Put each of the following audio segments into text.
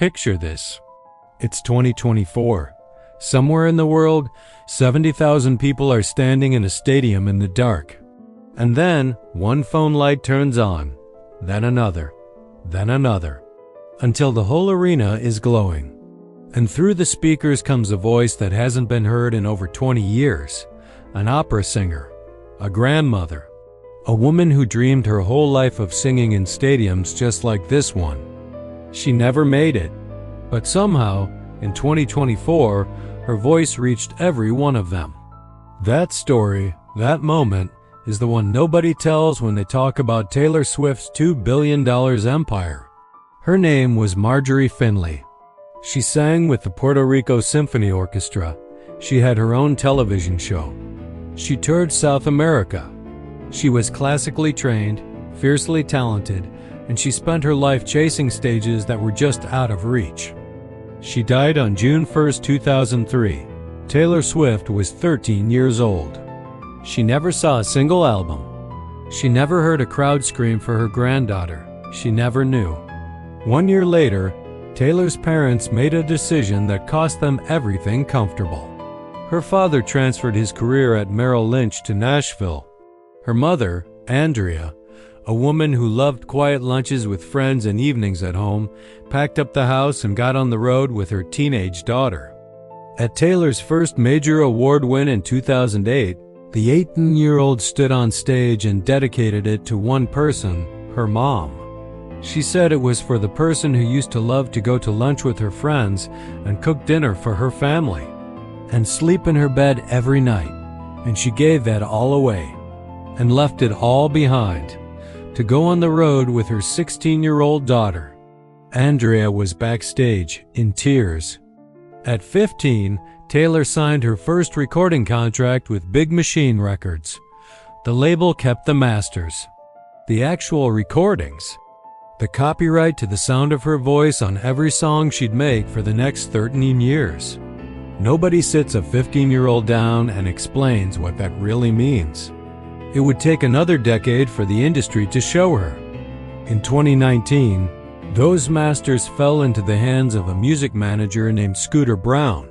Picture this. It's 2024. Somewhere in the world, 70,000 people are standing in a stadium in the dark. And then, one phone light turns on, then another, until the whole arena is glowing. And through the speakers comes a voice that hasn't been heard in over 20 years, an opera singer, a grandmother, a woman who dreamed her whole life of singing in stadiums just like this one. She never made it, but somehow, in 2024, her voice reached every one of them. That story, that moment, is the one nobody tells when they talk about Taylor Swift's $2 billion empire. Her name was Marjorie Finlay. She sang with the Puerto Rico Symphony Orchestra. She had her own television show. She toured South America. She was classically trained, fiercely talented, and she spent her life chasing stages that were just out of reach. She died on June 1, 2003. Taylor Swift was 13 years old. She never saw a single album. She never heard a crowd scream for her granddaughter. She never knew. 1 year later, Taylor's parents made a decision that cost them everything comfortable. Her father transferred his career at Merrill Lynch to Nashville. Her mother, Andrea, a woman who loved quiet lunches with friends and evenings at home, packed up the house and got on the road with her teenage daughter. At Taylor's first major award win in 2008, the 18-year-old stood on stage and dedicated it to one person, her mom. She said it was for the person who used to love to go to lunch with her friends and cook dinner for her family, and sleep in her bed every night, and she gave that all away, and left it all behind, to go on the road with her 16-year-old daughter. Andrea was backstage, in tears. At 15, Taylor signed her first recording contract with Big Machine Records. The label kept the masters, the actual recordings, the copyright to the sound of her voice on every song she'd make for the next 13 years. Nobody sits a 15-year-old down and explains what that really means. It would take another decade for the industry to show her. In 2019, those masters fell into the hands of a music manager named Scooter Brown,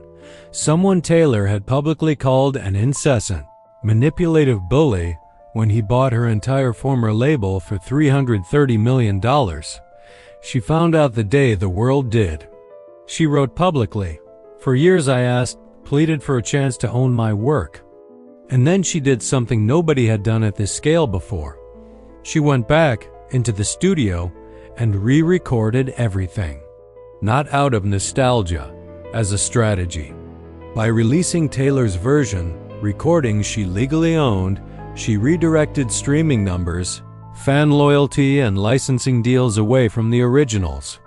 someone Taylor had publicly called an incessant, manipulative bully when he bought her entire former label for $330 million. She found out the day the world did. She wrote publicly, "For years I asked, pleaded for a chance to own my work." And then she did something nobody had done at this scale before. She went back into the studio and re-recorded everything. Not out of nostalgia, as a strategy. By releasing Taylor's version, recordings she legally owned, she redirected streaming numbers, fan loyalty, and licensing deals away from the originals.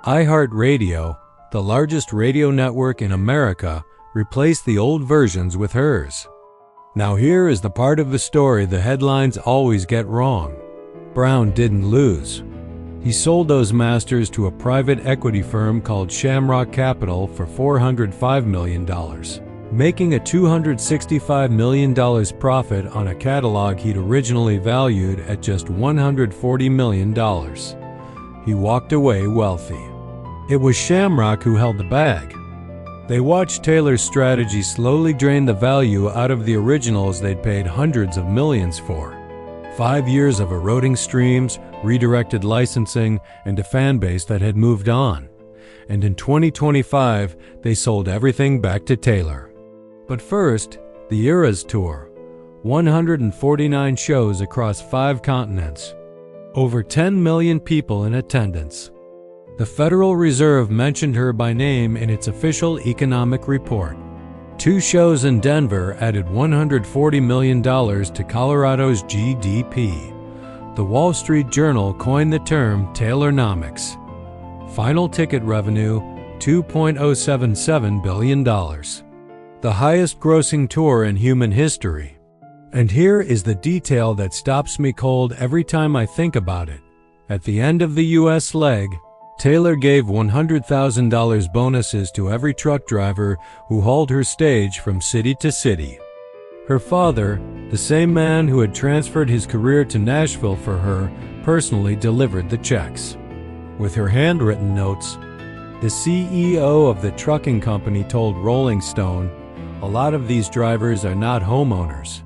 iHeartRadio, the largest radio network in America, replaced the old versions with hers. Now here is the part of the story the headlines always get wrong. Brown didn't lose. He sold those masters to a private equity firm called Shamrock Capital for $405 million, making a $265 million profit on a catalog he'd originally valued at just $140 million. He walked away wealthy. It was Shamrock who held the bag. They watched Taylor's strategy slowly drain the value out of the originals they'd paid hundreds of millions for. 5 years of eroding streams, redirected licensing, and a fan base that had moved on. And in 2025, they sold everything back to Taylor. But first, the Eras Tour. 149 shows across 5 continents. Over 10 million people in attendance. The Federal Reserve mentioned her by name in its official economic report. 2 shows in Denver added $140 million to Colorado's GDP. The Wall Street Journal coined the term Taylornomics. Final ticket revenue, $2.077 billion. The highest grossing tour in human history. And here is the detail that stops me cold every time I think about it. At the end of the U.S. leg, Taylor gave $100,000 bonuses to every truck driver who hauled her stage from city to city. Her father, the same man who had transferred his career to Nashville for her, personally delivered the checks. With her handwritten notes, The CEO of the trucking company told Rolling Stone, "A lot of these drivers are not homeowners.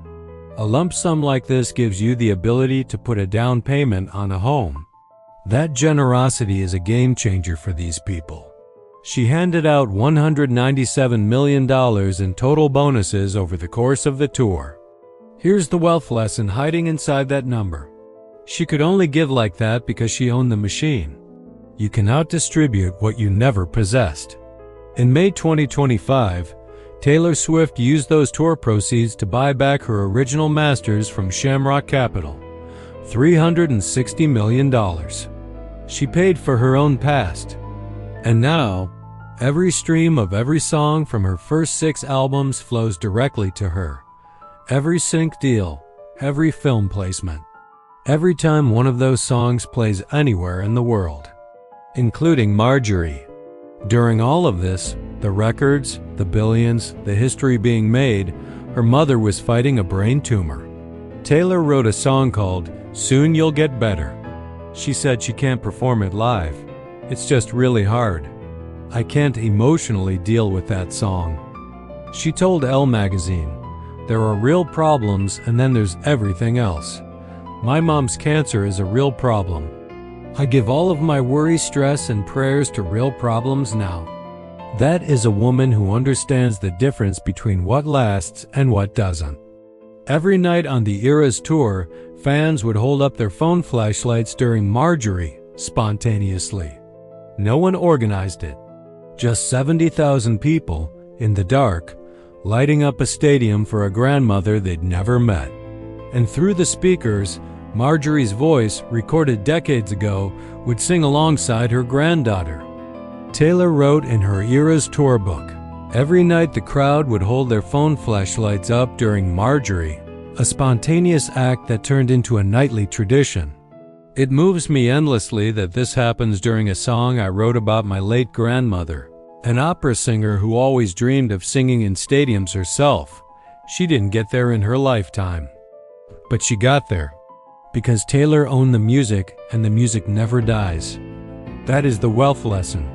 A lump sum like this gives you the ability to put a down payment on a home. That generosity is a game changer for these people." She handed out $197 million in total bonuses over the course of the tour. Here's the wealth lesson hiding inside that number. She could only give like that because she owned the machine. You cannot distribute what you never possessed. In May 2025, Taylor Swift used those tour proceeds to buy back her original masters from Shamrock Capital, $360 million. She paid for her own past. And now, every stream of every song from her first 6 albums flows directly to her. Every sync deal, every film placement, every time one of those songs plays anywhere in the world, including Marjorie. During all of this, the records, the billions, the history being made, her mother was fighting a brain tumor. Taylor wrote a song called "Soon You'll Get Better." She said she can't perform it live. It's just really hard. I can't emotionally deal with that song. She told Elle magazine, "There are real problems and then there's everything else. My mom's cancer is a real problem. I give all of my worry, stress, and prayers to real problems now." That is a woman who understands the difference between what lasts and what doesn't. Every night on the Eras tour, fans would hold up their phone flashlights during Marjorie spontaneously. No one organized it. Just 70,000 people, in the dark, lighting up a stadium for a grandmother they'd never met. And through the speakers, Marjorie's voice, recorded decades ago, would sing alongside her granddaughter. Taylor wrote in her Eras tour book, "Every night the crowd would hold their phone flashlights up during Marjorie, a spontaneous act that turned into a nightly tradition. It moves me endlessly that this happens during a song I wrote about my late grandmother, an opera singer who always dreamed of singing in stadiums herself. She didn't get there in her lifetime. But she got there. Because Taylor owned the music, and the music never dies." That is the wealth lesson.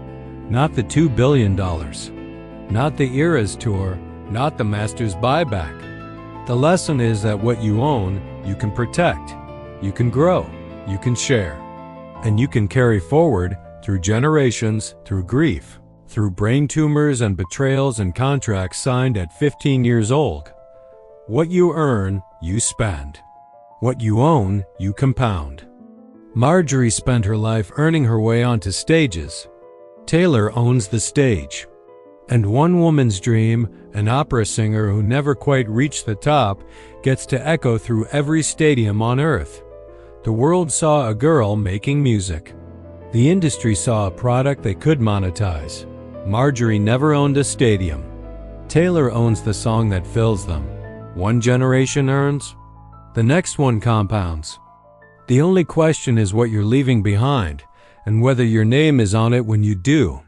Not the $2 billion. Not the Eras tour. Not the Masters buyback. The lesson is that what you own, you can protect. You can grow. You can share. And you can carry forward through generations, through grief, through brain tumors and betrayals and contracts signed at 15 years old. What you earn, you spend. What you own, you compound. Marjorie spent her life earning her way onto stages. Taylor owns the stage. And one woman's dream, an opera singer who never quite reached the top, gets to echo through every stadium on earth. The world saw a girl making music. The industry saw a product they could monetize. Marjorie never owned a stadium. Taylor owns the song that fills them. One generation earns, the next one compounds. The only question is what you're leaving behind, and whether your name is on it when you do.